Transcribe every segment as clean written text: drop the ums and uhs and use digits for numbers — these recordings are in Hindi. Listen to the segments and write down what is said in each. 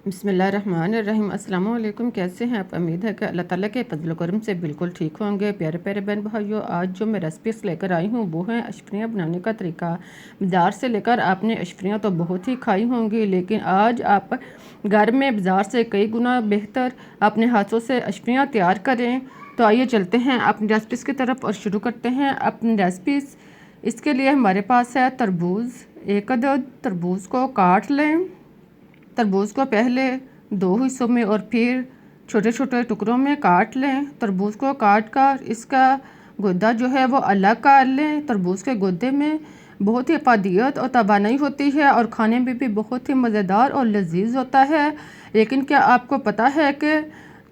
बिस्मिल्लाहिर्रहमानिर्रहीम। अस्सलाम वालेकुम। कैसे हैं आप? उम्मीद है कि अल्लाह ताला के फजल करम से बिल्कुल ठीक होंगे। प्यारे प्यारे बहन भाइयों, आज जो मैं रेसिपीज़ लेकर आई हूँ वो हैं अशफरियाँ बनाने का तरीका। बाज़ार से लेकर आपने अशफरियाँ तो बहुत ही खाई होंगी, लेकिन आज आप घर में बाज़ार से कई गुना बेहतर अपने हाथों से अशफरियाँ तैयार करें। तो आइए चलते हैं अपनी रेसिपीज़ की तरफ और शुरू करते हैं अपनी रेसिपीज़। इसके लिए हमारे पास है तरबूज़। एक अदद तरबूज़ को काट लें। तरबूज को पहले दो हिस्सों में और फिर छोटे छोटे टुकड़ों में काट लें। तरबूज को काट कर इसका गुद्दा जो है वो अलग कर लें। तरबूज के गुद्दे में बहुत ही अफादियत और तवानाई होती है और खाने में भी बहुत ही मज़ेदार और लजीज होता है। लेकिन क्या आपको पता है कि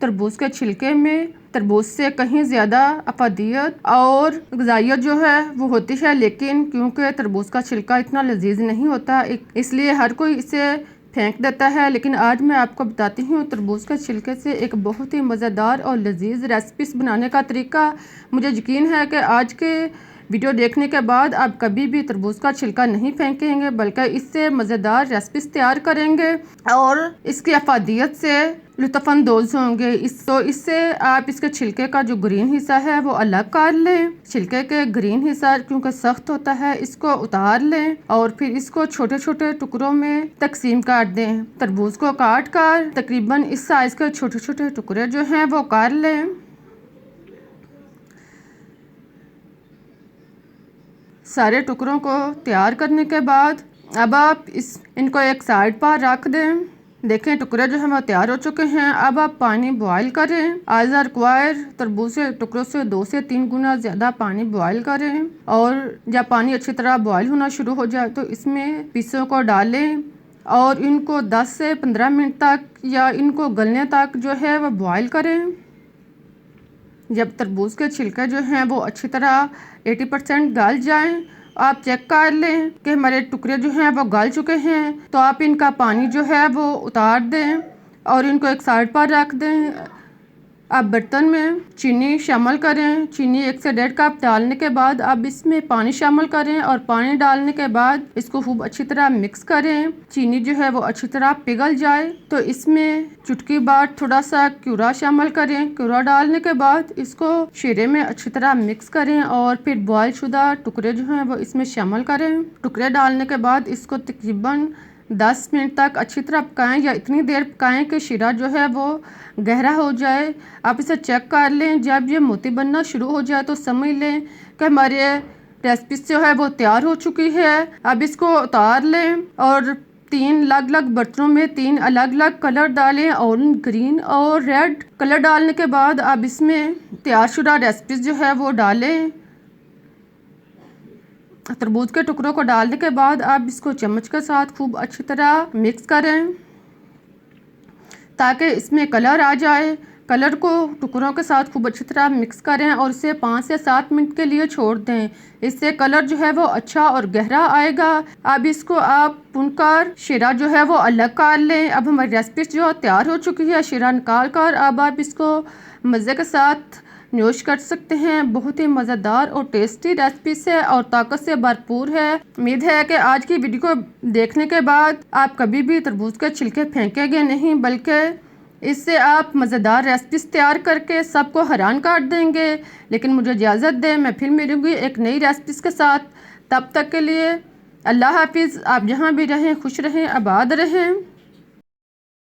तरबूज के छिलके में तरबूज से कहीं ज़्यादा अफादियत और ग़िज़ाइयत जो है वो होती है, लेकिन क्योंकि तरबूज का छिलका इतना लजीज नहीं होता इसलिए हर कोई इसे फेंक देता है। लेकिन आज मैं आपको बताती हूँ तरबूज के छिलके से एक बहुत ही मज़ेदार और लजीज रेसिपीज़ बनाने का तरीका। मुझे यकीन है कि आज के वीडियो देखने के बाद आप कभी भी तरबूज का छिलका नहीं फेंकेंगे, बल्कि इससे मज़ेदार रेसिपीज़ तैयार करेंगे और इसकी अफादियत से लुत्फ़अंदोज़ होंगे। इससे आप इसके छिलके का जो ग्रीन हिस्सा है वो अलग कर लें। छिलके के ग्रीन हिस्सा क्योंकि सख्त होता है इसको उतार लें और फिर इसको छोटे छोटे टुकड़ों में तकसीम कर दें। तरबूज को काट कर तकरीबन इस साइज़ के छोटे छोटे टुकड़े जो हैं वो कर लें। सारे टुकड़ों को तैयार करने के बाद अब आप इनको एक साइड पर रख दें। देखें टुकड़े जो हैं वो तैयार हो चुके हैं। अब आप पानी बॉईल करें। एज़ आ रिक्वायर तरबूज के टुकड़ों से 2 से 3 गुना ज़्यादा पानी बॉईल करें और जब पानी अच्छी तरह बॉईल होना शुरू हो जाए तो इसमें पीसों को डालें और इनको 10 से 15 मिनट तक या इनको गलने तक जो है वो बॉईल करें। जब तरबूज के छिलके जो हैं वो अच्छी तरह 80% गल जाएं, आप चेक कर लें कि हमारे टुकड़े जो हैं वो गल चुके हैं, तो आप इनका पानी जो है वो उतार दें और इनको एक साइड पर रख दें। अब बर्तन में चीनी शामिल करें। चीनी 1 से 1.5 कप डालने के बाद अब इसमें पानी शामिल करें और पानी डालने के बाद इसको खूब अच्छी तरह मिक्स करें। चीनी जो है वो अच्छी तरह पिघल जाए तो इसमें चुटकी भर थोड़ा सा क्यूरा शामिल करें। क्यूरा डालने के बाद इसको शीरे में अच्छी तरह मिक्स करें और फिर बॉयल शुदा टुकड़े जो हैं वो इसमें शामिल करें। टुकड़े डालने के बाद इसको तकरीबन 10 मिनट तक अच्छी तरह पकाएं या इतनी देर पकाएं कि शीरा जो है वो गहरा हो जाए। आप इसे चेक कर लें। जब ये मोती बनना शुरू हो जाए तो समझ लें कि हमारे रेसिपी जो है वो तैयार हो चुकी है। अब इसको उतार लें और 3 अलग अलग बर्तनों में 3 अलग अलग कलर डालें, ऑरेंज, ग्रीन और रेड कलर डालने के बाद अब इसमें तैयार शुदा रेसिपीज़ जो है वो डालें। तरबूज के टुकड़ों को डालने के बाद आप इसको चम्मच के साथ खूब अच्छी तरह मिक्स करें ताकि इसमें कलर आ जाए। कलर को टुकड़ों के साथ खूब अच्छी तरह मिक्स करें और इसे 5 से 7 मिनट के लिए छोड़ दें। इससे कलर जो है वो अच्छा और गहरा आएगा। अब इसको आप भूनकर शीरा जो है वो अलग कर लें। अब हमारी रेसिपी जो तैयार हो चुकी है, शीरा निकाल कर अब आप इसको मज़े के साथ नोश कर सकते हैं। बहुत ही मज़ेदार और टेस्टी रेसिपी है और ताकत से भरपूर है। उम्मीद है कि आज की वीडियो को देखने के बाद आप कभी भी तरबूज के छिलके फेंकेंगे नहीं, बल्कि इससे आप मज़ेदार रेसिपीज़ तैयार करके सबको हैरान कर देंगे। लेकिन मुझे इजाज़त दें, मैं फिर मिलूँगी एक नई रेसिपीज़ के साथ। तब तक के लिए अल्लाह हाफिज़। आप जहाँ भी रहें खुश रहें, आबाद रहें।